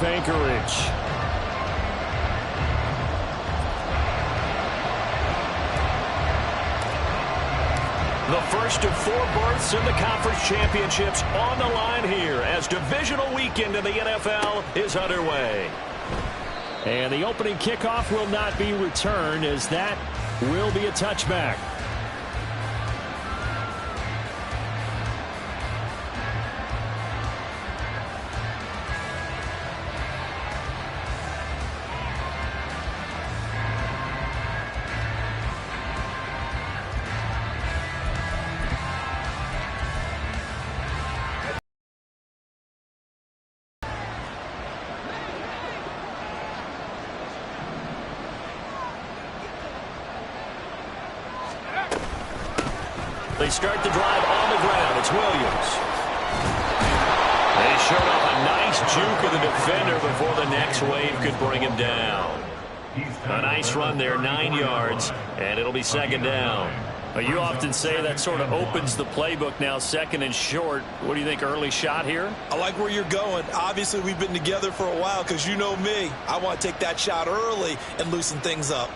Anchorage. The first of 4 berths in the conference championships on the line here as divisional weekend in the NFL is underway. And the opening kickoff will not be returned, as that will be a touchback. They start the drive on the ground. It's Williams. They showed up a nice juke of the defender before the next wave could bring him down. A nice run there, 9 yards, and it'll be second down. You often say that sort of opens the playbook now, 2nd and short. What do you think, early shot here? I like where you're going. Obviously, we've been together for a while because you know me. I want to take that shot early and loosen things up.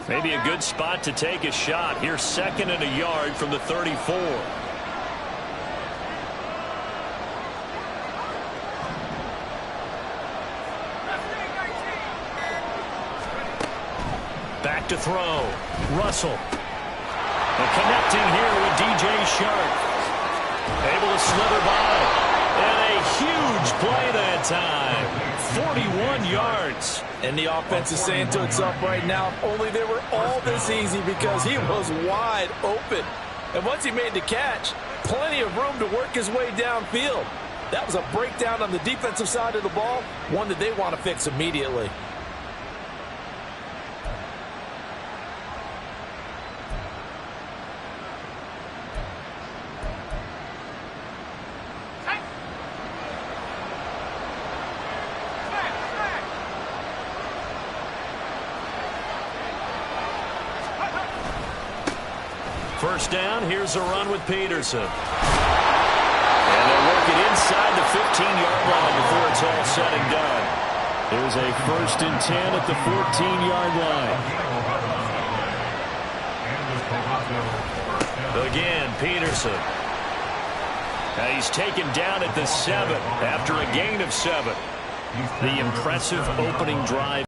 Maybe a good spot to take a shot. Here's 2nd and a yard from the 34. Back to throw. Russell. And connecting here with DJ Shark. Able to slither by. And a huge play that time. 41 yards. And the offense is saying to itself right now, if only they were all this easy, because he was wide open. And once he made the catch, plenty of room to work his way downfield. That was a breakdown on the defensive side of the ball, one that they want to fix immediately. First down, here's a run with Peterson. And they work it inside the 15-yard line before it's all said and done. There's a 1st and 10 at the 14-yard line. Again, Peterson. And he's taken down at the 7 after a gain of 7. The impressive opening drive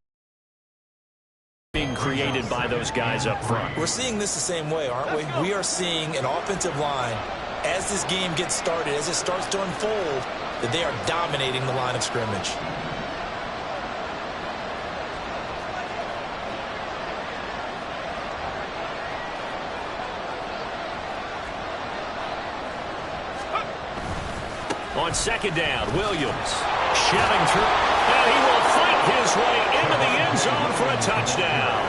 being created by those guys up front. We're seeing this the same way, aren't we? We are seeing an offensive line, as this game gets started, as it starts to unfold, that they are dominating the line of scrimmage. On 2nd down, Williams shoving through, and he will fight his way into the end zone for a touchdown.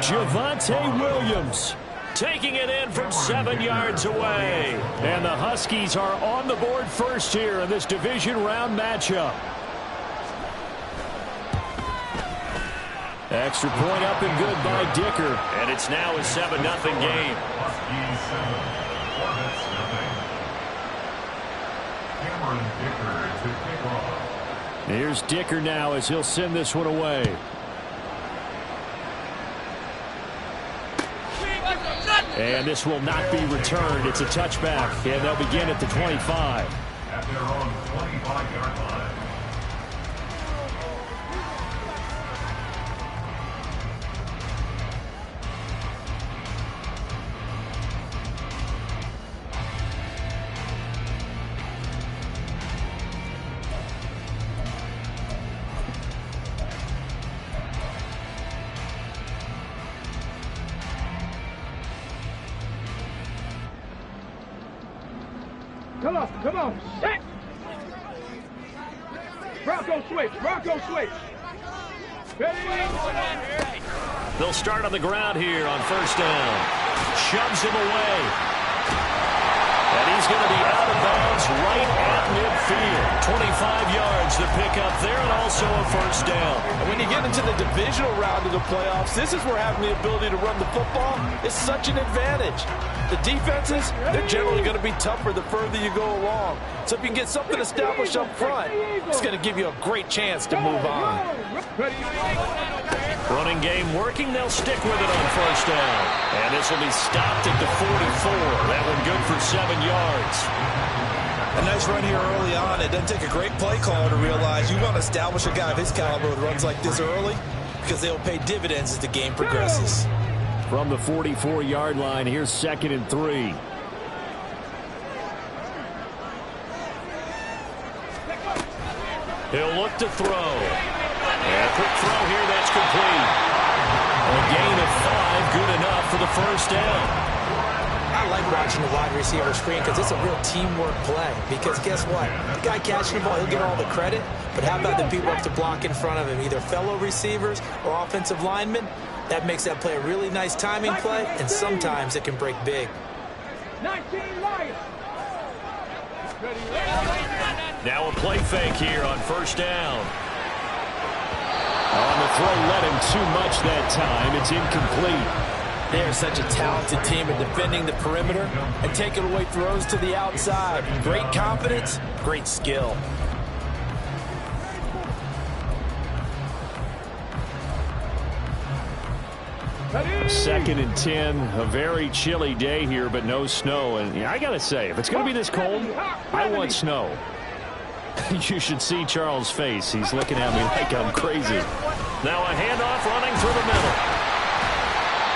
Javonte Williams taking it in from 7 yards away. And the Huskies are on the board first here in this division round matchup. Extra point up and good by Dicker. And it's now a 7-0 game. Here's Dicker now as he'll send this one away. And this will not be returned. It's a touchback, and they'll begin at the 25. At their own 25-yard line. Come on, set! Bronco switch, They'll start on the ground here on 1st down. Shoves him away. And he's going to be out of bounds right at midfield. 25 yards to pick up there, and also a first down. And when you get into the divisional round of the playoffs, this is where having the ability to run the football is such an advantage. The defenses, they're generally going to be tougher the further you go along. So if you can get something established up front, it's going to give you a great chance to move on. Running game working. They'll stick with it on first down. And this will be stopped at the 44. That one good for 7 yards. A nice run here early on. It doesn't take a great play caller to realize you want to establish a guy of his caliber with runs like this early because they'll pay dividends as the game progresses. From the 44-yard line, here's 2nd and 3. He'll look to throw. And a quick throw here, that's complete. A gain of 5, good enough for the first down. I like watching the wide receiver screen because it's a real teamwork play. Because guess what? The guy catching the ball, he'll get all the credit. But how about the people up to block in front of him, either fellow receivers or offensive linemen? That makes that play a really nice timing play, and sometimes it can break big. 19 Lions. Now a play fake here on first down. On the throw, let him too much that time. It's incomplete. They are such a talented team at defending the perimeter and taking away throws to the outside. Great confidence, great skill. Second and 10, a very chilly day here, but no snow. And I got to say, if it's going to be this cold, I want snow. You should see Charles' face. He's looking at me like I'm crazy. Now a handoff running through the middle.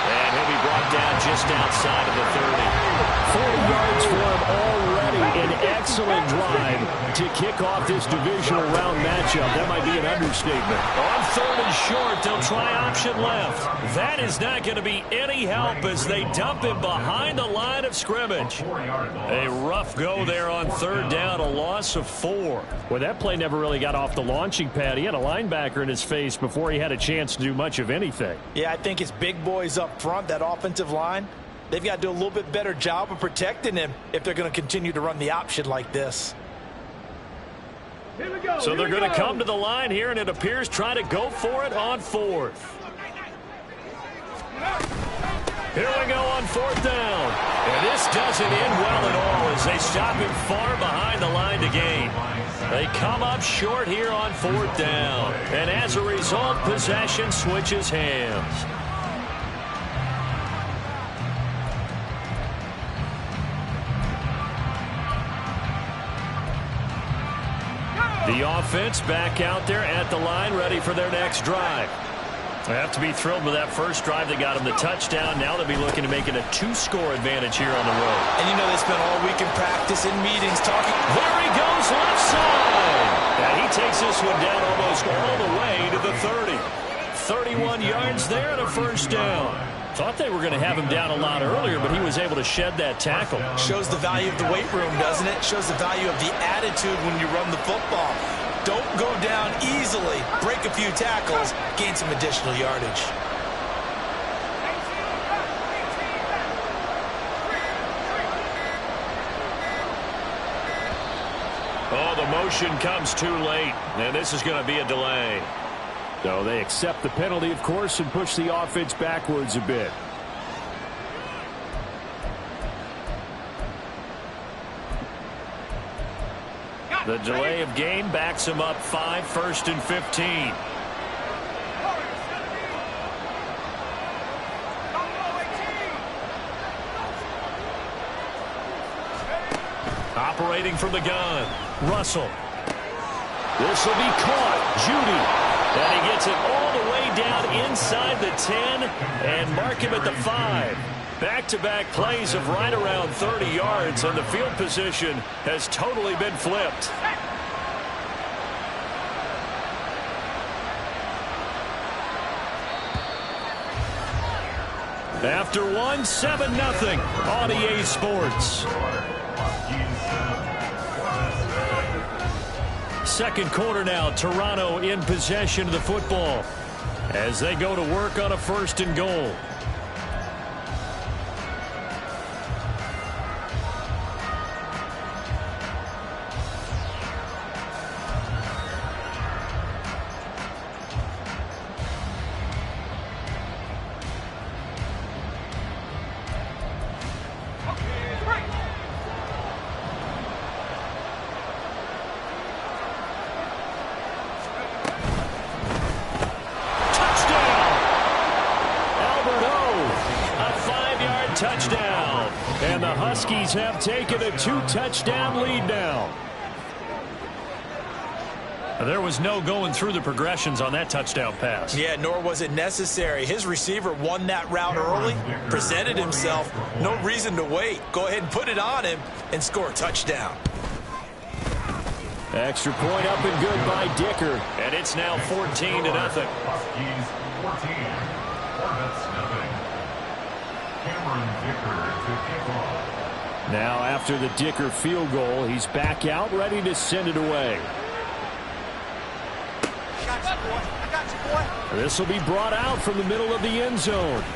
And he'll be brought down just outside of the 30. 40 yards for him already. An excellent drive to kick off this divisional round matchup. That might be an understatement. On 3rd and short, they'll try option left. That is not going to be any help as they dump him behind the line of scrimmage. A rough go there on 3rd down, a loss of 4. Well, that play never really got off the launching pad. He had a linebacker in his face before he had a chance to do much of anything. Yeah, I think it's big boys up front, that offensive line. They've got to do a little bit better job of protecting him if they're going to continue to run the option like this. So they're going to come to the line here, and it appears try to go for it on 4th. Here we go on 4th down. And this doesn't end well at all as they stop him far behind the line to gain. They come up short here on 4th down. And as a result, possession switches hands. The offense back out there at the line, ready for their next drive. They have to be thrilled with that first drive that got them the touchdown. Now they'll be looking to make it a 2-score advantage here on the road. And you know they spent all week in practice and meetings talking. There he goes, left side. And he takes this one down almost all the way to the 30. 31 yards there and a first down. Thought they were going to have him down a lot earlier, but he was able to shed that tackle. Shows the value of the weight room, doesn't it? Shows the value of the attitude when you run the football. Don't go down easily. Break a few tackles. Gain some additional yardage. Oh, the motion comes too late, and this is going to be a delay. So they accept the penalty, of course, and push the offense backwards a bit. The delay of game backs him up 5, 1st and 15. Operating from the gun, Russell. This will be caught. Judy. And he gets it all the way down inside the 10 and mark him at the 5. Back-to-back plays of right around 30 yards, and the field position has totally been flipped. After 7-0 on EA Sports. Second quarter now, Toronto in possession of the football as they go to work on a 1st and goal. touchdown. And the Huskies have taken a 2-touchdown lead now. There was no going through the progressions on that touchdown pass. Yeah, nor was it necessary. His receiver won that route early, presented himself. No reason to wait. Go ahead and put it on him and score a touchdown. Extra point up and good by Dicker. And it's now 14-0. Huskies 14, Hornets nothing. Cameron Dicker to kick off. Now after the Dicker field goal, he's back out ready to send it away. I got you, boy. This will be brought out from the middle of the end zone. His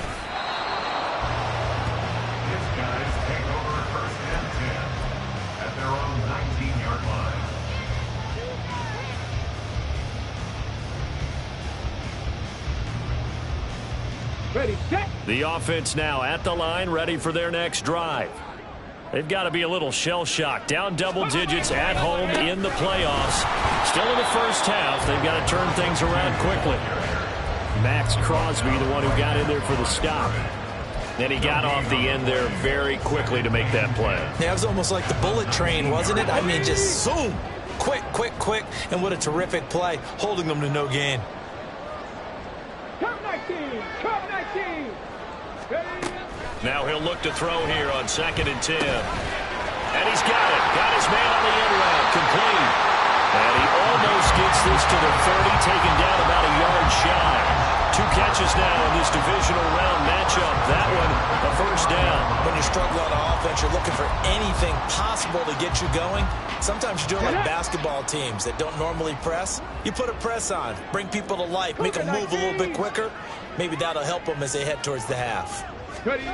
guys take over first and 10 at their own 19-yard line. Ready, set. The offense now at the line, ready for their next drive. They've got to be a little shell-shocked. Down double digits at home in the playoffs. Still in the first half. They've got to turn things around quickly. Max Crosby, the one who got in there for the stop. Then he got off the end there very quickly to make that play. Yeah, it was almost like the bullet train, wasn't it? I mean, just zoom. Quick, quick, quick. And what a terrific play, holding them to no gain. Come 19. Come 19. Ready. Now he'll look to throw here on 2nd and 10. And he's got it. Got his man on the end route. Complete. And he almost gets this to the 30, taken down about a yard shy. 2 catches now in this divisional round matchup. That one, a first down. When you struggle on offense, you're looking for anything possible to get you going. Sometimes you're doing like basketball teams that don't normally press. You put a press on, bring people to life, make them move a little bit quicker. Maybe that'll help them as they head towards the half. Ready.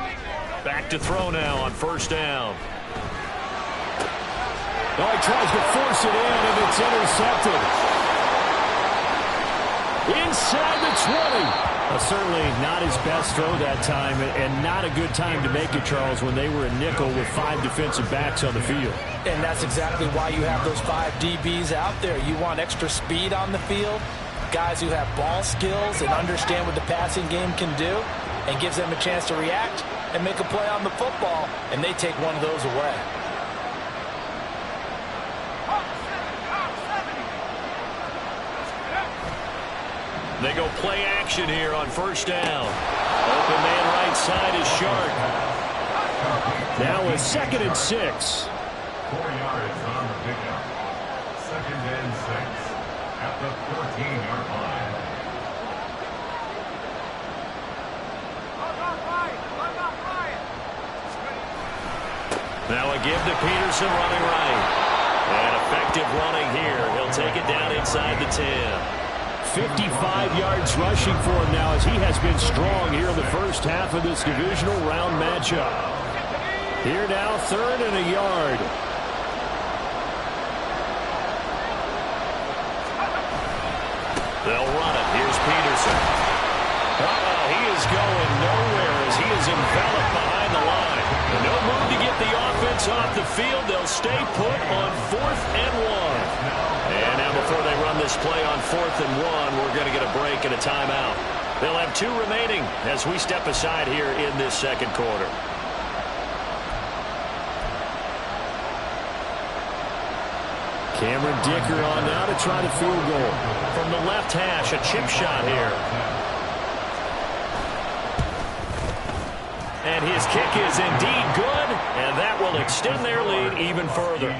Back to throw now on first down. Oh, he tries to force it in, and it's intercepted. Inside the 20. Certainly not his best throw that time, and not a good time to make it, Charles, when they were a nickel with 5 defensive backs on the field. And that's exactly why you have those 5 DBs out there. You want extra speed on the field, guys who have ball skills and understand what the passing game can do, and gives them a chance to react and make a play on the football, and they take one of those away. They go play action here on first down. Open man right side is Shark. Now with 2nd and 6. 4 yards on the pickup. 2nd and 6 at the 14-yard line. Now a give to Peterson running right. And effective running here. He'll take it down inside the 10. 55 yards rushing for him now as he has been strong here in the first half of this divisional round matchup. Here now, 3rd and a yard. They'll run it. Here's Peterson. He is going nowhere as he is enveloped behind the line. No move to get the offense off the field. They'll stay put on 4th and 1. And now before they run this play on 4th and 1, we're going to get a break and a timeout. They'll have 2 remaining as we step aside here in this second quarter. Cameron Dicker on now to try the field goal. From the left hash, a chip shot here. And his kick is indeed good, and that will extend their lead even further.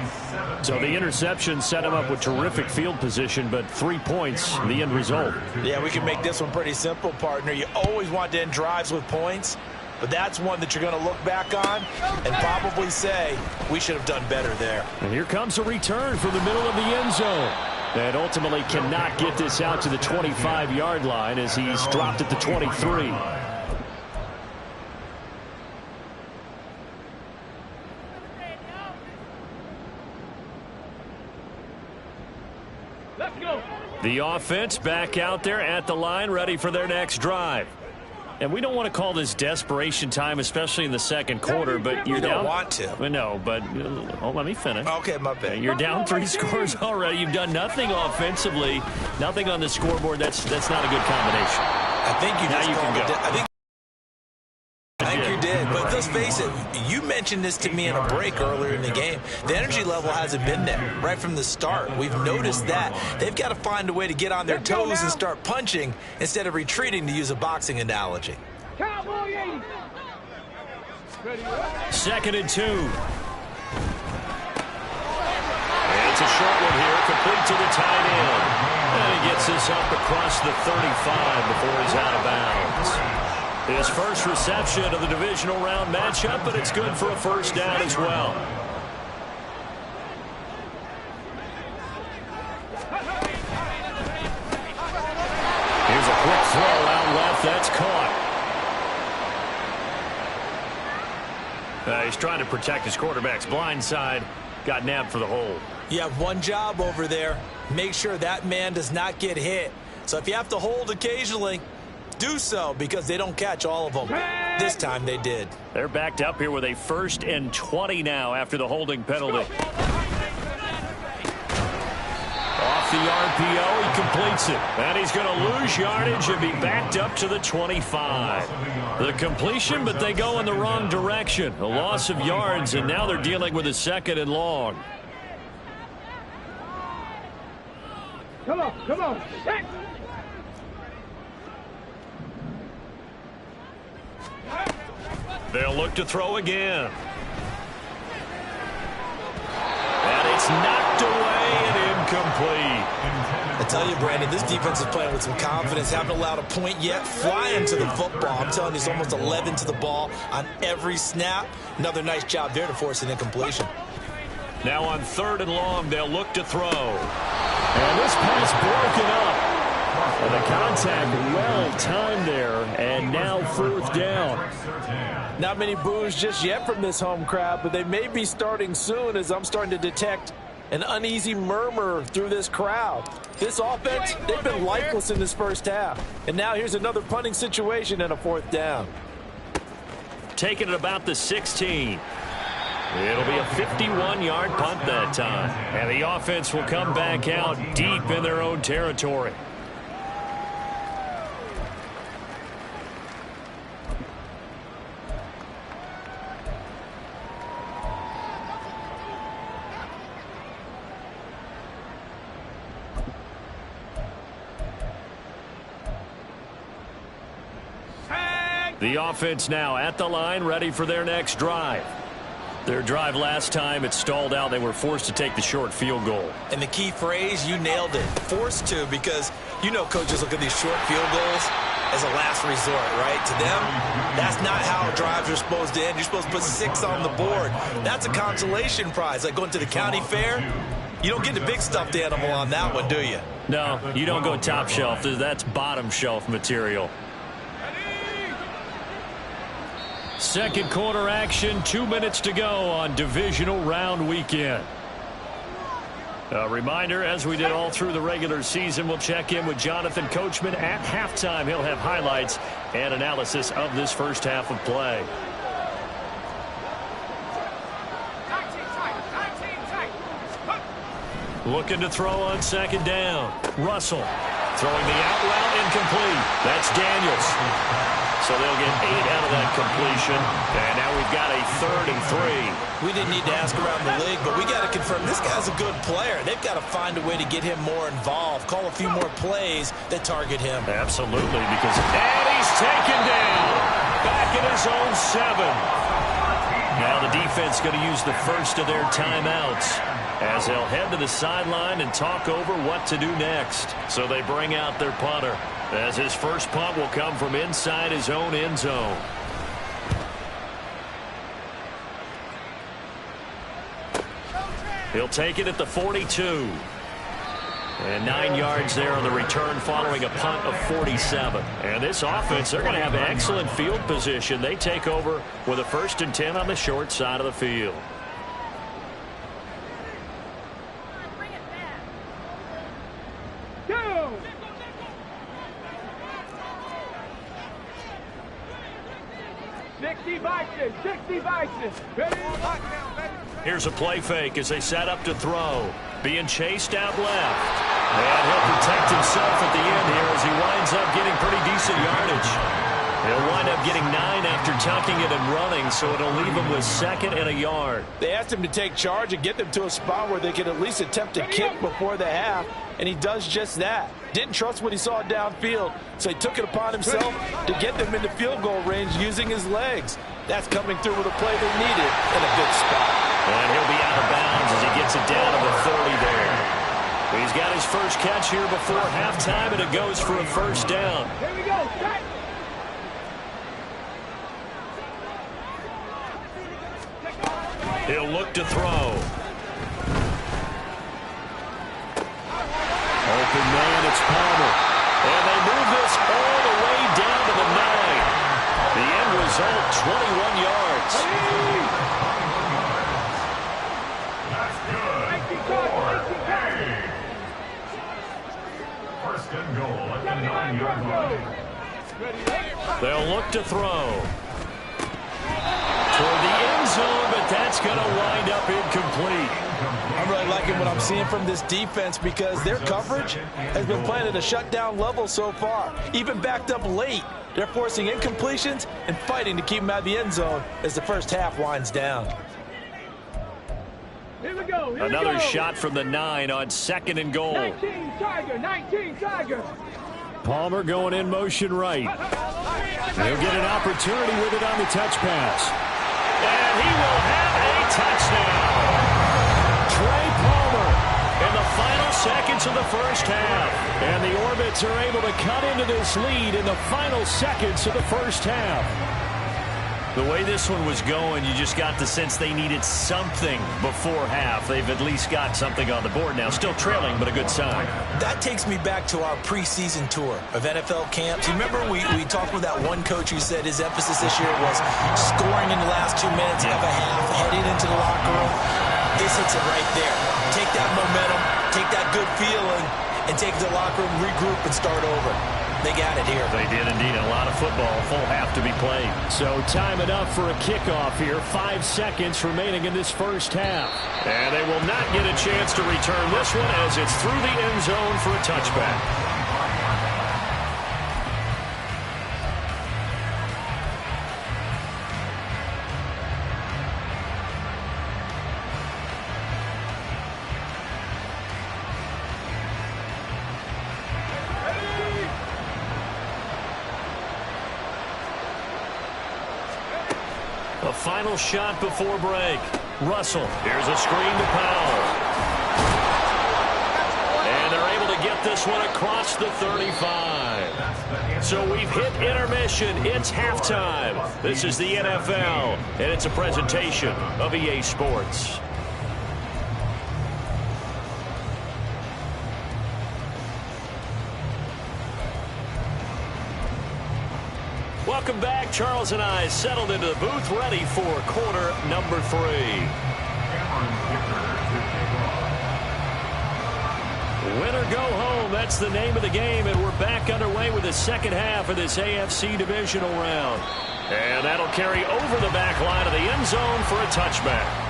So the interception set him up with terrific field position, but 3 points, the end result. Yeah, we can make this one pretty simple, partner. You always want to end drives with points, but that's one that you're going to look back on and probably say, we should have done better there. And here comes a return from the middle of the end zone. And ultimately cannot get this out to the 25-yard line as he's dropped at the 23. The offense back out there at the line, ready for their next drive. And we don't want to call this desperation time, especially in the second quarter, but you're down. You don't want to. No, but let me finish. Okay, my bad. You're down 3 scores already. You've done nothing offensively, nothing on the scoreboard. That's not a good combination. I think you just called it. I think you did. But let's face it, you mentioned this to me in a break earlier in the game. The energy level hasn't been there right from the start. We've noticed that. They've got to find a way to get on their toes and start punching instead of retreating, to use a boxing analogy. Second and 2. It's a short one here, complete to the tight end. And he gets this up across the 35 before he's out of bounds. His first reception of the divisional round matchup, but it's good for a first down as well. Here's a quick throw out left. That's caught. He's trying to protect his quarterback's blind side. Got nabbed for the hold. You have one job over there. Make sure that man does not get hit. So if you have to hold occasionally, do so, because they don't catch all of them. This time they did. They're backed up here with a 1st and 20 now after the holding penalty. Off the RPO, he completes it. And he's going to lose yardage and be backed up to the 25. The completion, but they go in the wrong direction. A loss of yards, and now they're dealing with a 2nd and long. Come on, come on. They'll look to throw again. And it's knocked away and incomplete. I tell you, Brandon, this defense is playing with some confidence. Haven't allowed a point yet. Flying to the football. I'm telling you, it's almost 11 to the ball on every snap. Another nice job there to force an incompletion. Now on 3rd and long, they'll look to throw. And this pass broken up. And the contact well timed there, and now 4th down. Not many boos just yet from this home crowd, but they may be starting soon, as I'm starting to detect an uneasy murmur through this crowd. This offense, they've been lifeless in this first half. And now here's another punting situation and a 4th down. Taking it about the 16. It'll be a 51-yard punt that time. And the offense will come back out deep in their own territory. The offense now at the line, ready for their next drive. Their drive last time, it stalled out. They were forced to take the short field goal. And the key phrase, you nailed it. Forced to, because you know coaches look at these short field goals as a last resort, right? To them, that's not how drives are supposed to end. You're supposed to put 6 on the board. That's a consolation prize. Like going to the county fair, you don't get the big stuffed animal on that one, do you? No, you don't go top shelf. That's bottom shelf material. Second quarter action, 2 minutes to go on divisional round weekend. A reminder, as we did all through the regular season, we'll check in with Jonathan Coachman at halftime. He'll have highlights and analysis of this first half of play. Looking to throw on 2nd down. Russell throwing the out route, incomplete. That's Daniels. So they'll get 8 out of that completion. And now we've got a 3rd and 3. We didn't need to ask around the league, but we got to confirm this guy's a good player. They've got to find a way to get him more involved. Call a few more plays that target him. Absolutely, because and he's taken down. Back in his own 7. Now the defense going to use the first of their timeouts as they'll head to the sideline and talk over what to do next. So they bring out their punter, as his first punt will come from inside his own end zone. He'll take it at the 42. And 9 yards there on the return following a punt of 47. And this offense, they're going to have excellent field position. They take over with a 1st and 10 on the short side of the field. Go! Here's a play fake as they set up to throw. Being chased out left. And he'll protect himself at the end here as he winds up getting pretty decent yardage. He'll wind up getting 9 after tucking it and running, so it'll leave him with 2nd and a yard. They asked him to take charge and get them to a spot where they could at least attempt a kick before the half, and he does just that. Didn't trust what he saw downfield, so he took it upon himself to get them into field goal range using his legs. That's coming through with a play they needed in a big spot. And he'll be out of bounds as he gets it down to the 30 there. He's got his first catch here before halftime, and it goes for a first down. Here we go. Strike. He'll look to throw. Open man, it's Palmer. And they move this all the way down to the 9. The end result, 21 yards. That's good. 4-8. First and goal at the 9-yard line. They'll look to throw. Toward the end zone, but that's going to wind up incomplete. I'm really liking what I'm seeing from this defense because their coverage has been playing at a shutdown level so far. Even backed up late, they're forcing incompletions and fighting to keep them out of the end zone as the first half winds down. Here we go. Another shot from the 9 on 2nd and goal. 19 Tiger. 19 Tiger. Palmer going in motion right. He'll get an opportunity with it on the touch pass. And he will have a touchdown. Trey Palmer in the final seconds of the first half. And the Orbits are able to cut into this lead in the final seconds of the first half. The way this one was going, you just got the sense they needed something before half. They've at least got something on the board now. Still trailing, but a good sign. That takes me back to our preseason tour of NFL camps. You remember we talked with that one coach who said his emphasis this year was scoring in the last 2 minutes of a half, heading into the locker room. This hits it right there. Take that momentum, take that good feeling, and take it to the locker room, regroup, and start over. They got it here. They did indeed. A lot of football, full half to be played. So time enough for a kickoff here. 5 seconds remaining in this first half. And they will not get a chance to return this one as it's through the end zone for a touchback. A final shot before break. Russell, here's a screen to Powell. And they're able to get this one across the 35. So we've hit intermission. It's halftime. This is the NFL, and it's a presentation of EA Sports. Welcome back. Charles and I settled into the booth, ready for quarter number 3. Win or go home, that's the name of the game, and we're back underway with the second half of this AFC divisional round. And that'll carry over the back line of the end zone for a touchback.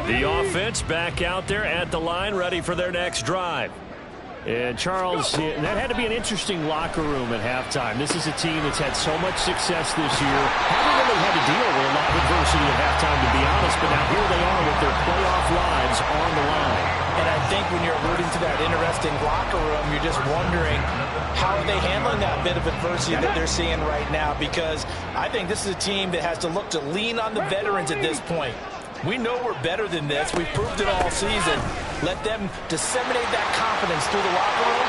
The offense back out there at the line, ready for their next drive. And Charles, that had to be an interesting locker room at halftime. This is a team that's had so much success this year. Haven't really had to deal with a lot of adversity at halftime, to be honest, but now here they are with their playoff lives on the line. And I think when you're alluding to that interesting locker room, you're just wondering how are they handling that bit of adversity that they're seeing right now, because I think this is a team that has to look to lean on the veterans at this point. We know we're better than this. We've proved it all season. Let them disseminate that confidence through the locker room.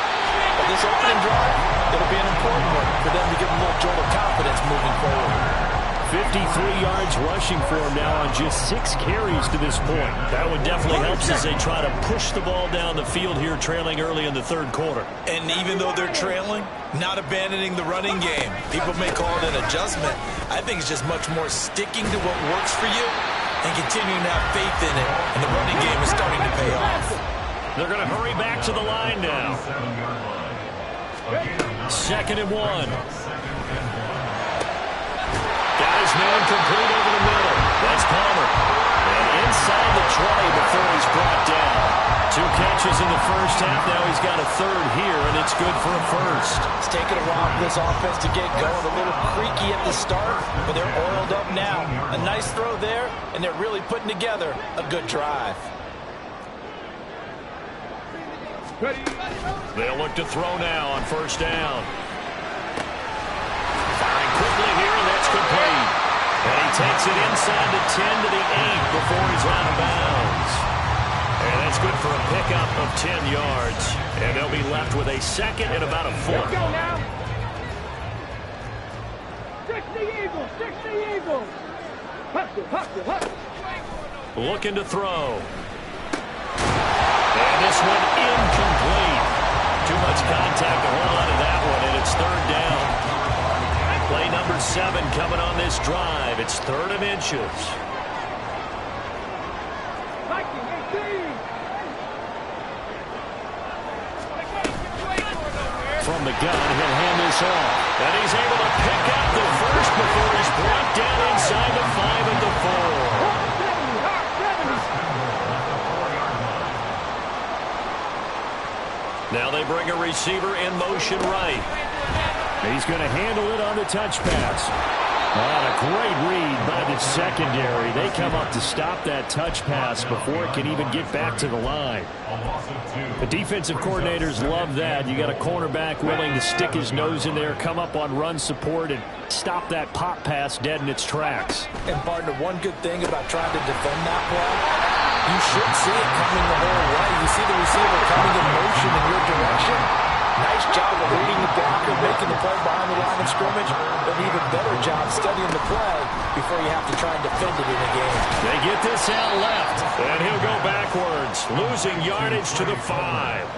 But this opening drive, it'll be an important one for them to give them a little jolt of confidence moving forward. 53 yards rushing for him now on just 6 carries to this point. That would definitely help as they try to push the ball down the field here, trailing early in the third quarter. And even though they're trailing, not abandoning the running game. People may call it an adjustment. I think it's just much more sticking to what works for you and continuing to have faith in it, and the running game is starting to pay off. They're going to hurry back to the line now. 2nd and 1. Got his man complete over the middle. That's Palmer. And inside the 20 before he's brought down. 2 catches in the first half. Now he's got a 3rd here, and it's good for a 1st. It's taken a while for this offense to get going. A little creaky at the start, but they're oiled up now. A nice throw there, and they're really putting together a good drive. They'll look to throw now on 1st down. Firing quickly here, and that's complete. And he takes it inside the 10 to the 8 before he's out of bounds. And that's good for a pickup of 10 yards. And they'll be left with a 2nd and about a 4. Let's go now. 60 Eagles, 60 Eagles. Hustle, hustle, hustle. Looking to throw. And this one incomplete. Too much contact to hold on to that one, and it's 3rd down. Play number 7 coming on this drive. It's 3rd and inches. From the gun, he'll hand this off. And he's able to pick up the 1st before he's brought down inside the 5 at the 4. Now they bring a receiver in motion right. He's going to handle it on the touch pass. A great read by the secondary. They come up to stop that touch pass before it can even get back to the line. The defensive coordinators love that. You got a cornerback willing to stick his nose in there, come up on run support, and stop that pop pass dead in its tracks. And partner, one good thing about trying to defend that play, you should see it coming the whole way. You see the receiver coming in motion in your direction. Nice job of reading the blocker, making the play behind the line of scrimmage, but an even better job studying the play before you have to try and defend it in a game. They get this out left, and he'll go backwards, losing yardage to the 5.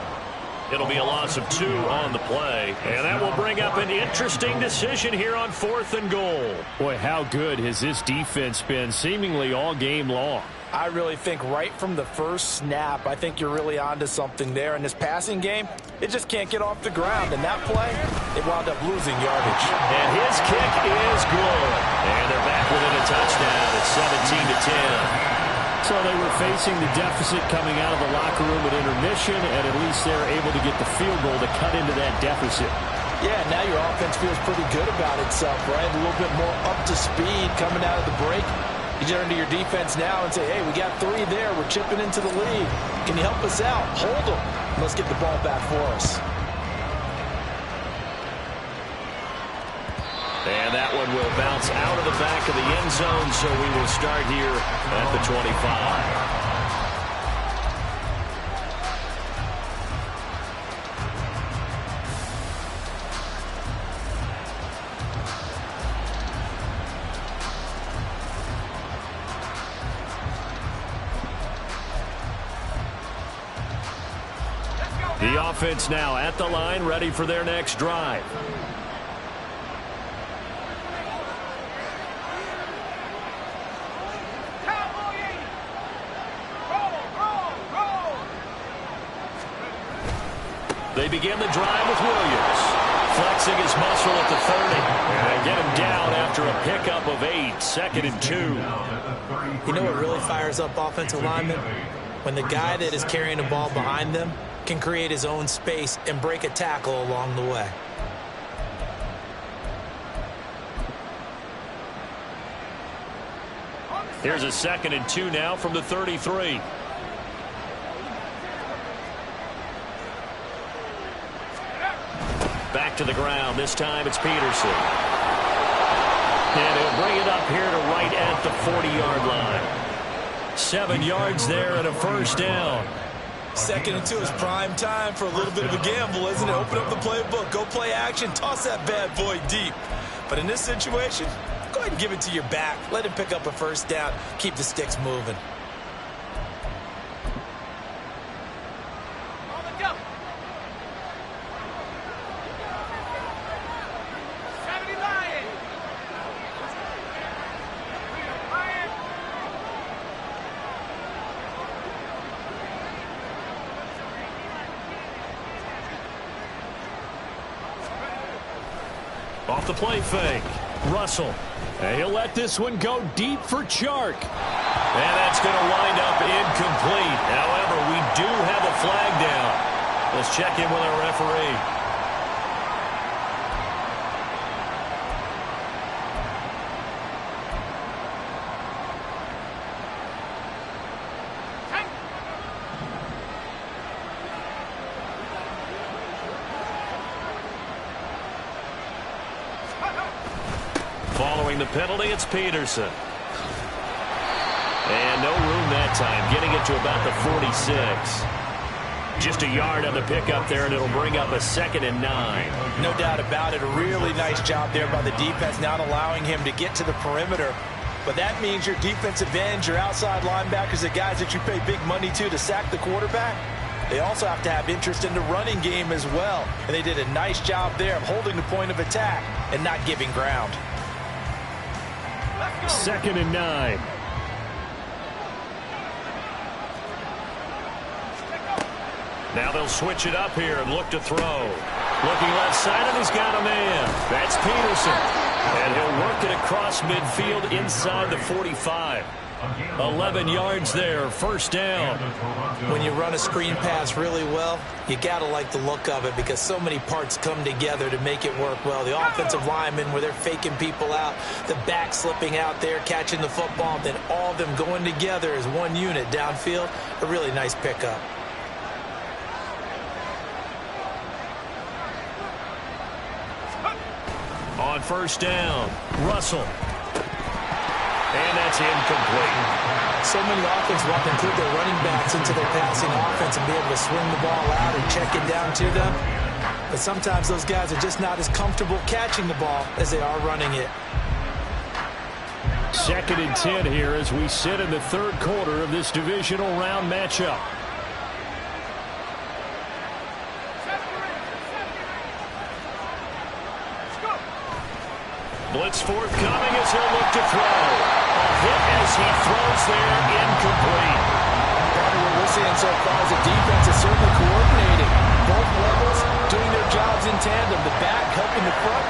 It'll be a loss of 2 on the play, and that will bring up an interesting decision here on 4th and goal. Boy, how good has this defense been seemingly all game long? I really think right from the first snap, I think you're really onto something there. In this passing game, it just can't get off the ground. And that play, they wound up losing yardage. And his kick is good. And they're back within a touchdown. It's 17-10. So they were facing the deficit coming out of the locker room at intermission, and at least they were able to get the field goal to cut into that deficit. Yeah, now your offense feels pretty good about itself, right? A little bit more up to speed coming out of the break. You turn to your defense now and say, hey, we got 3 there. We're chipping into the lead. Can you help us out? Hold them. Let's get the ball back for us. And that one will bounce out of the back of the end zone, so we will start here at the 25. The offense now at the line, ready for their next drive. They begin the drive with Williams, flexing his muscle at the 30, and get him down after a pickup of 8, 2nd and 2. You know what really fires up offensive linemen? When the guy that is carrying the ball behind them can create his own space and break a tackle along the way. Here's a 2nd and 2 now from the 33. Back to the ground. This time it's Peterson. And he'll bring it up here to right at the 40-yard line. 7 yards there and a 1st down. 2nd and 2 is prime time for a little bit of a gamble, isn't it? Open up the playbook, go play action, toss that bad boy deep. But in this situation, go ahead and give it to your back. Let him pick up a 1st down. Keep the sticks moving. Off the play fake. Russell. And he'll let this one go deep for Chark. And that's going to wind up incomplete. However, we do have a flag down. Let's check in with our referee. Following the penalty, it's Peterson. And no room that time, getting it to about the 46. Just a yard on the pickup there, and it'll bring up a 2nd and 9. No doubt about it. A really nice job there by the defense, not allowing him to get to the perimeter. But that means your defensive ends, your outside linebackers, the guys that you pay big money to sack the quarterback, they also have to have interest in the running game as well. And they did a nice job there of holding the point of attack and not giving ground. 2nd and 9. Now they'll switch it up here and look to throw. Looking left side, and he's got a man. That's Peterson. And he'll work it across midfield inside the 45. 11 yards there, 1st down. When you run a screen pass really well, you got to like the look of it because so many parts come together to make it work well. The offensive linemen, where they're faking people out, the back slipping out there, catching the football, then all of them going together as one unit downfield. A really nice pickup. On 1st down, Russell. And that's incomplete. So many offenses want to include their running backs into their passing offense and be able to swing the ball out and check it down to them. But sometimes those guys are just not as comfortable catching the ball as they are running it. 2nd and 10 here as we sit in the 3rd quarter of this divisional round matchup. Blitz forthcoming as he'll look to throw. A hit as he throws there, incomplete. Part of what we're seeing so far is the defense is certainly coordinating. Both levels doing their jobs in tandem. The back helping the front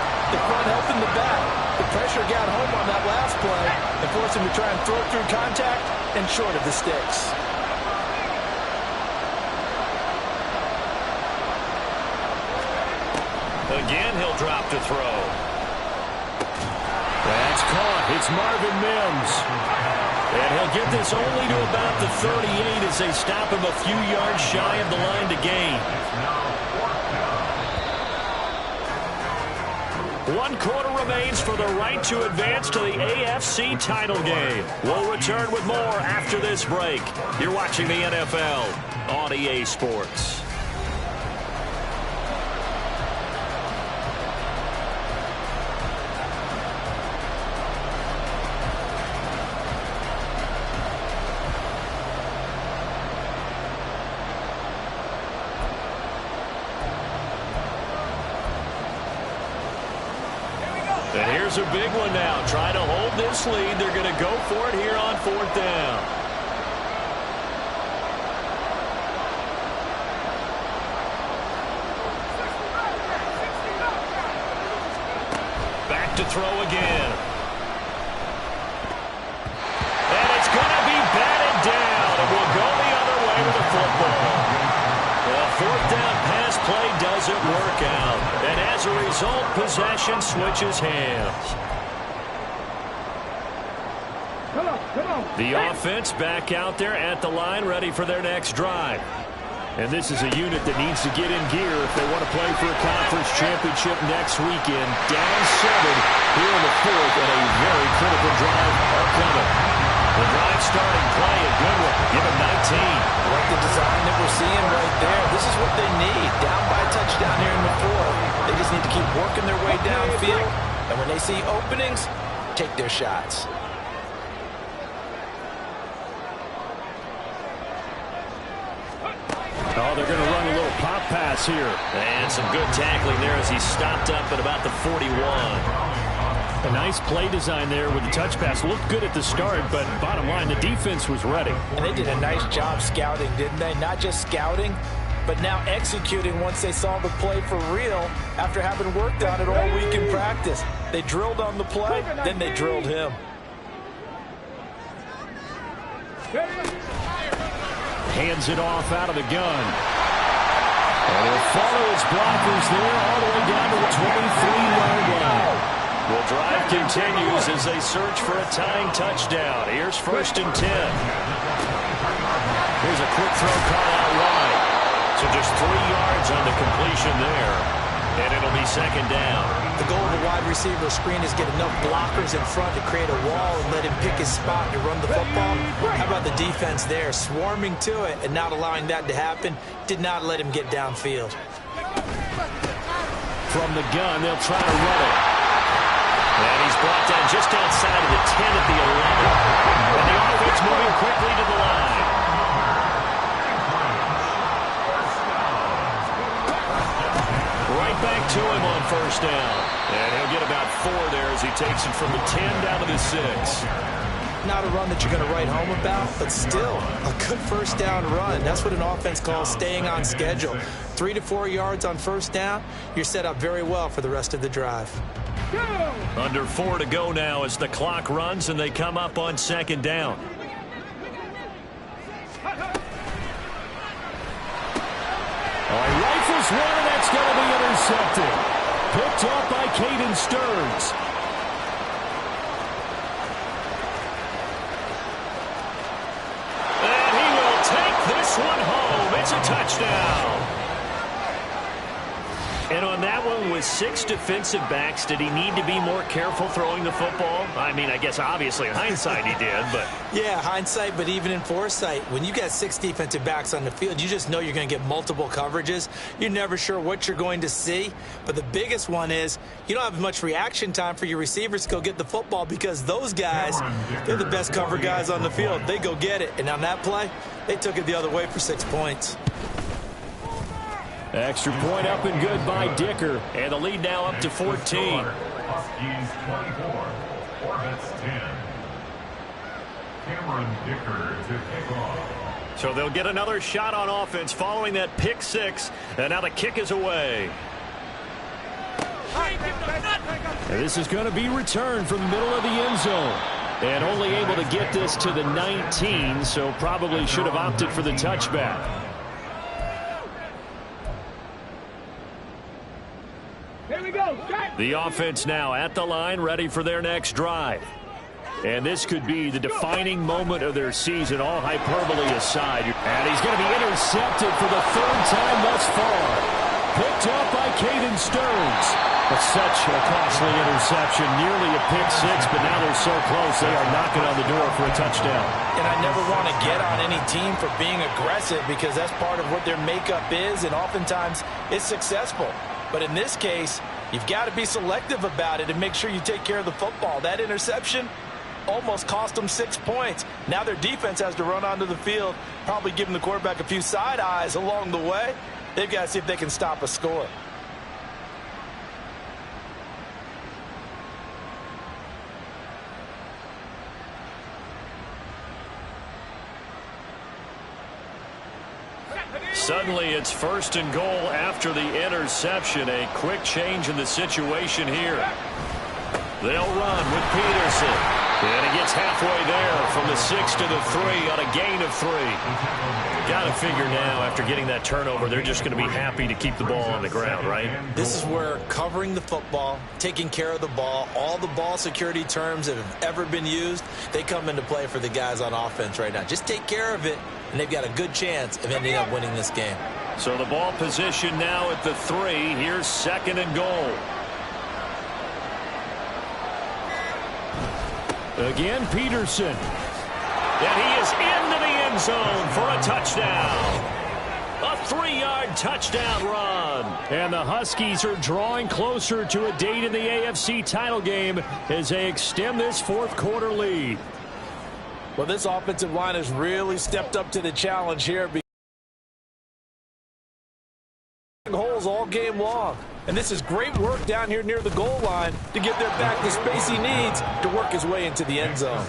helping the back. The pressure got home on that last play and forced him to try and throw through contact and short of the sticks. Again, he'll drop to throw. That's caught. It's Marvin Mims. And he'll get this only to about the 38 as they stop him a few yards shy of the line to gain. 1 quarter remains for the right to advance to the AFC title game. We'll return with more after this break. You're watching the NFL on EA Sports. And here's a big one now. Try to hold this lead. They're going to go for it here on 4th down. Back to throw again. And it's going to be batted down. And we'll go the other way with the football. The 4th down pass play doesn't work out. And as a result, possession switches hands. The offense back out there at the line, ready for their next drive. And this is a unit that needs to get in gear if they want to play for a conference championship next weekend. Down 7 here in the 4th, and a very critical drive upcoming. The drive starting play, a good one. Give him 19. Like the design that we're seeing right there. This is what they need. Down by a touchdown here in the 4th. They just need to keep working their way downfield. And when they see openings, take their shots. Oh, they're going to run a little pop pass here. And some good tackling there as he stopped up at about the 41. A nice play design there with the touch pass. Looked good at the start, but bottom line, the defense was ready. And they did a nice job scouting, didn't they? Not just scouting, but now executing once they saw the play for real after having worked on it all week in practice. They drilled on the play, then they drilled him. Hands it off out of the gun. And he'll follow his blockers there all the way down to the 23-yard line. Well, drive continues as they search for a tying touchdown. Here's 1st and 10. Here's a quick throw call out wide. So just 3 yards on the completion there. And it'll be 2nd down. The goal of a wide receiver screen is get enough blockers in front to create a wall and let him pick his spot to run the football. How about the defense there, swarming to it and not allowing that to happen? Did not let him get downfield. From the gun, they'll try to run it. And he's brought down just outside of the 10 at the 11. And the offense moving quickly to the line. Right back to him on 1st down. And he'll get about 4 there as he takes it from the 10 down to the 6. Not a run that you're going to write home about, but still a good 1st down run. That's what an offense calls staying on schedule. 3 to 4 yards on 1st down, you're set up very well for the rest of the drive. Under 4 to go now as the clock runs and they come up on 2nd down. Rifles one, and that's going to be intercepted. Picked off by Caden Stearns. And he will take this one home. It's a touchdown. And on that one, with 6 defensive backs, did he need to be more careful throwing the football? I mean, I guess obviously in hindsight he did, but... Yeah, hindsight, but even in foresight, when you got 6 defensive backs on the field, you just know you're going to get multiple coverages. You're never sure what you're going to see. But the biggest one is you don't have much reaction time for your receivers to go get the football because those guys, they're the best cover guys on the field. They go get it. And on that play, they took it the other way for 6 points. Extra point up and good by Dicker. And the lead now up to 14. Huskies 24, Orbits 10. Cameron Dicker to kick off. So they'll get another shot on offense following that pick 6. And now the kick is away. And this is going to be returned from the middle of the end zone. And only able to get this to the 19, so probably should have opted for the touchback. Here we go. The offense now at the line, ready for their next drive. And this could be the defining moment of their season, all hyperbole aside. And he's going to be intercepted for the 3rd time thus far. Picked up by Caden Stearns. But such a costly interception, nearly a pick 6, but now they're so close they are knocking on the door for a touchdown. And I never want to get on any team for being aggressive because that's part of what their makeup is, and oftentimes it's successful. But in this case, you've got to be selective about it and make sure you take care of the football. That interception almost cost them 6 points. Now their defense has to run onto the field, probably giving the quarterback a few side eyes along the way. They've got to see if they can stop a score. Suddenly it's 1st and goal after the interception. A quick change in the situation here. They'll run with Peterson. And he gets halfway there from the 6 to the 3 on a gain of 3. Got to figure now after getting that turnover, they're just going to be happy to keep the ball on the ground, right? This is where covering the football, taking care of the ball, all the ball security terms that have ever been used, they come into play for the guys on offense right now. Just take care of it, and they've got a good chance of ending up winning this game. So the ball position now at the 3. Here's 2nd and goal. Again, Peterson. And he is into the end zone for a touchdown. A 3-yard touchdown run. And the Huskies are drawing closer to a date in the AFC title game as they extend this 4th quarter lead. Well, this offensive line has really stepped up to the challenge here. Holes all game long. And this is great work down here near the goal line to give their back the space he needs to work his way into the end zone.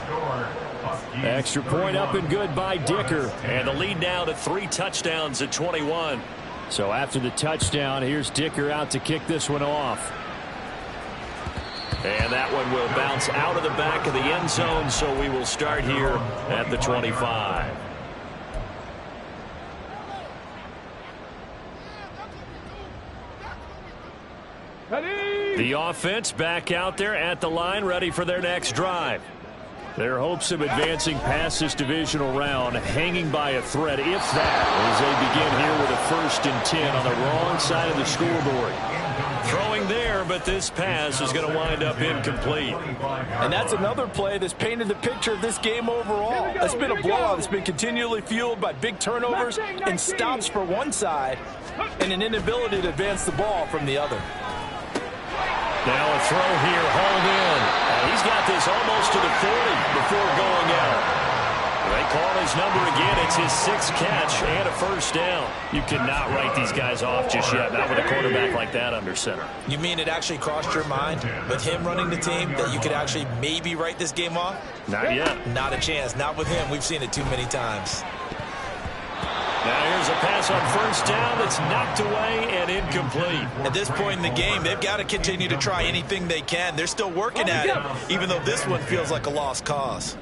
Extra point up and good by Dicker. And the lead now to 3 touchdowns at 21. So after the touchdown, here's Dicker out to kick this one off. And that one will bounce out of the back of the end zone, so we will start here at the 25. The offense back out there at the line, ready for their next drive. Their hopes of advancing past this divisional round hanging by a thread, if that, as they begin here with a 1st and 10 on the wrong side of the scoreboard. Throwing there, but this pass is going to wind up incomplete. And that's another play that's painted the picture of this game overall. It's been a blowout that's been continually fueled by big turnovers and stops for one side and an inability to advance the ball from the other. Now a throw here, hauled in. And he's got this almost to the 40 before going out. They call his number again. It's his 6th catch and a 1st down. You cannot write these guys off just yet, not with a quarterback like that under center. You mean it actually crossed your mind with him running the team that you could actually maybe write this game off? Not yet. Not a chance. Not with him. We've seen it too many times. Now here's a pass on 1st down that's knocked away and incomplete. At this point in the game, they've got to continue to try anything they can. They're still working at it, even though this one feels like a lost cause.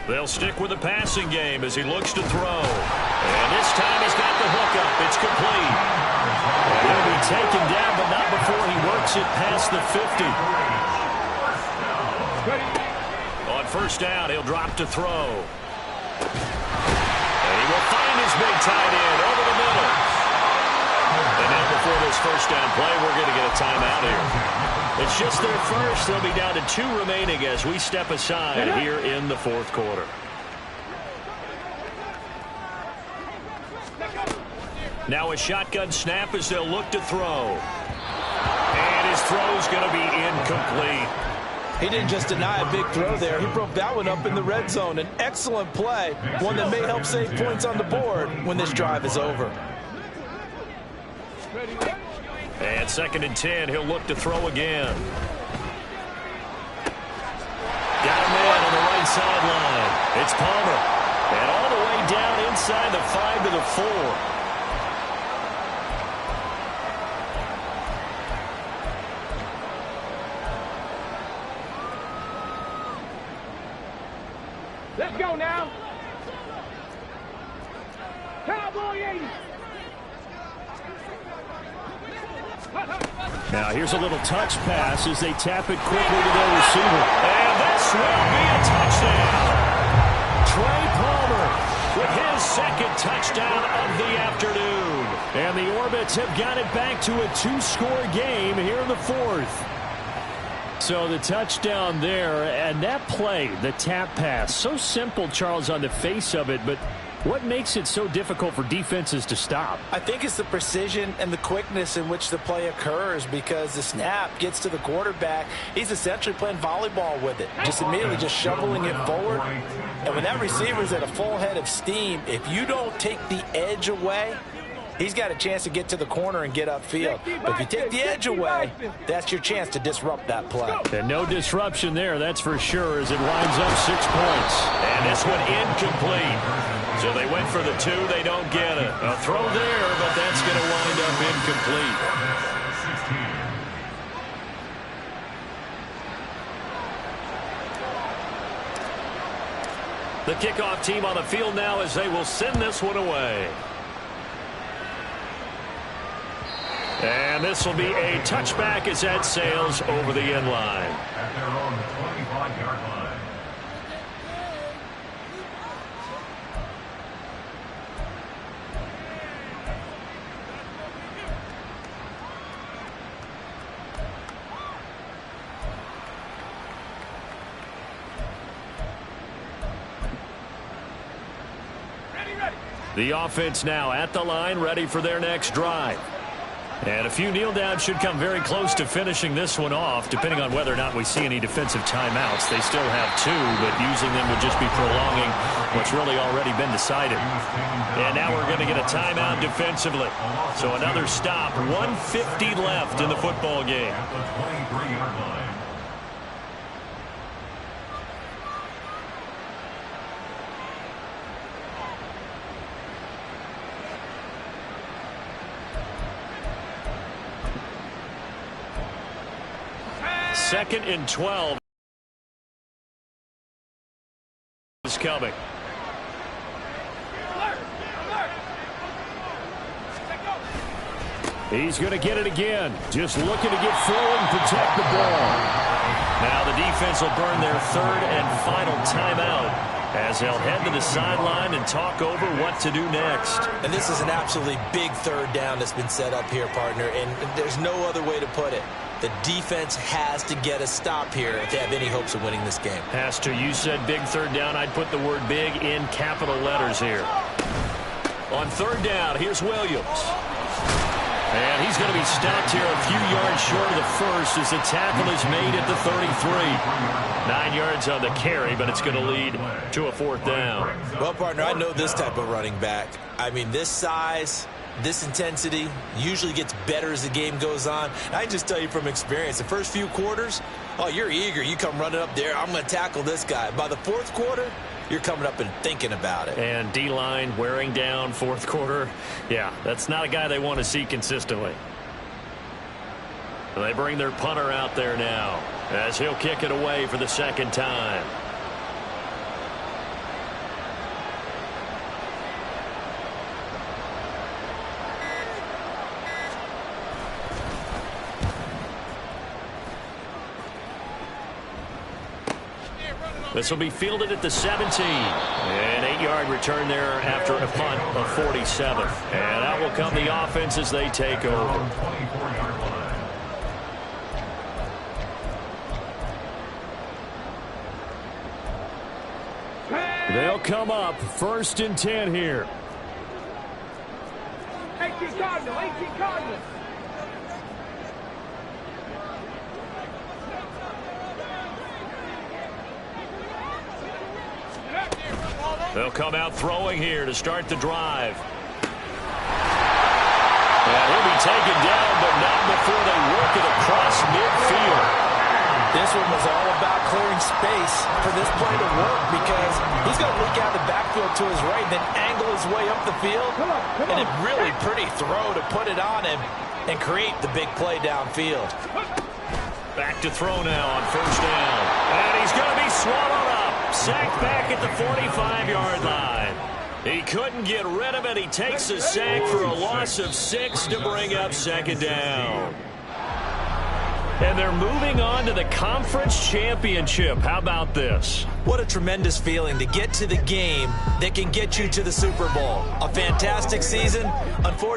They'll stick with the passing game as he looks to throw. And this time he's got the hook up. It's complete. And he'll be taken down, but not before he works it past the 50. On 1st down, he'll drop to throw. And he will find his big tight end over the middle. And now before this 1st down play, we're going to get a timeout here. It's just their first. They'll be down to 2 remaining as we step aside here in the 4th quarter. Now a shotgun snap as they'll look to throw. And his throw's going to be incomplete. He didn't just deny a big throw there. He broke that one up in the red zone. An excellent play, one that may help save points on the board when this drive is over. And 2nd and 10, he'll look to throw again. Got a man on the right sideline. It's Palmer. And all the way down inside the 5 to the 4. Let's go now. Cowboy 80. Now here's a little touch pass as they tap it quickly to their receiver. And this will be a touchdown. Trey Palmer with his 2nd touchdown of the afternoon. And the Orbits have got it back to a 2-score game here in the 4th. So the touchdown there, and that play, the tap pass, so simple, Charles, on the face of it, but what makes it so difficult for defenses to stop? I think it's the precision and the quickness in which the play occurs, because the snap gets to the quarterback. He's essentially playing volleyball with it, just immediately just shoveling it forward. And when that receiver's at a full head of steam, if you don't take the edge away, he's got a chance to get to the corner and get upfield. But if you take the edge away, that's your chance to disrupt that play. And no disruption there, that's for sure, as it winds up 6 points. And this one incomplete. So they went for the 2, they don't get it. A throw there, but that's going to wind up incomplete. The kickoff team on the field now as they will send this one away. And this will be a touchback as that sails over the end line. At their own 25-yard line. The offense now at the line, ready for their next drive. And a few kneel downs should come very close to finishing this one off, depending on whether or not we see any defensive timeouts. They still have 2, but using them would just be prolonging what's really already been decided. And now we're going to get a timeout defensively. So another stop, 1:50 left in the football game. At the 23-yard line. Second and 12 is coming. He's going to get it again. Just looking to get forward and protect the ball. Now the defense will burn their 3rd and final timeout as they'll head to the sideline and talk over what to do next. And this is an absolutely big 3rd down that's been set up here, partner, and there's no other way to put it. The defense has to get a stop here if they have any hopes of winning this game. Has to. You said big 3rd down. I'd put the word big in capital letters here. On 3rd down, here's Williams. And he's going to be stopped here a few yards short of the first as the tackle is made at the 33. 9 yards on the carry, but it's going to lead to a 4th down. Well, partner, I know this type of running back. I mean, this size, this intensity usually gets better as the game goes on. And I can just tell you from experience, the first few quarters, oh, you're eager. You come running up there, I'm going to tackle this guy. By the 4th quarter, you're coming up and thinking about it. And D-line wearing down 4th quarter. Yeah, that's not a guy they want to see consistently. They bring their punter out there now as he'll kick it away for the 2nd time. This will be fielded at the 17. An 8-yard return there after a punt of 47. And out will come the offense as they take over. 24-yard line. They'll come up 1st and 10 here. 18 Cardinal, 18 Cardinal. They'll come out throwing here to start the drive. And he'll be taken down, but not before they work it across midfield. This one was all about clearing space for this play to work because he's going to look out the backfield to his right, then angle his way up the field. And a really pretty throw to put it on him and create the big play downfield. Back to throw now on 1st down. And he's going to be swallowed up. Sacked back at the 45-yard line. He couldn't get rid of it. He takes a sack for a loss of 6 to bring up 2nd down. And they're moving on to the conference championship. How about this? What a tremendous feeling to get to the game that can get you to the Super Bowl. A fantastic season. Unfortunately,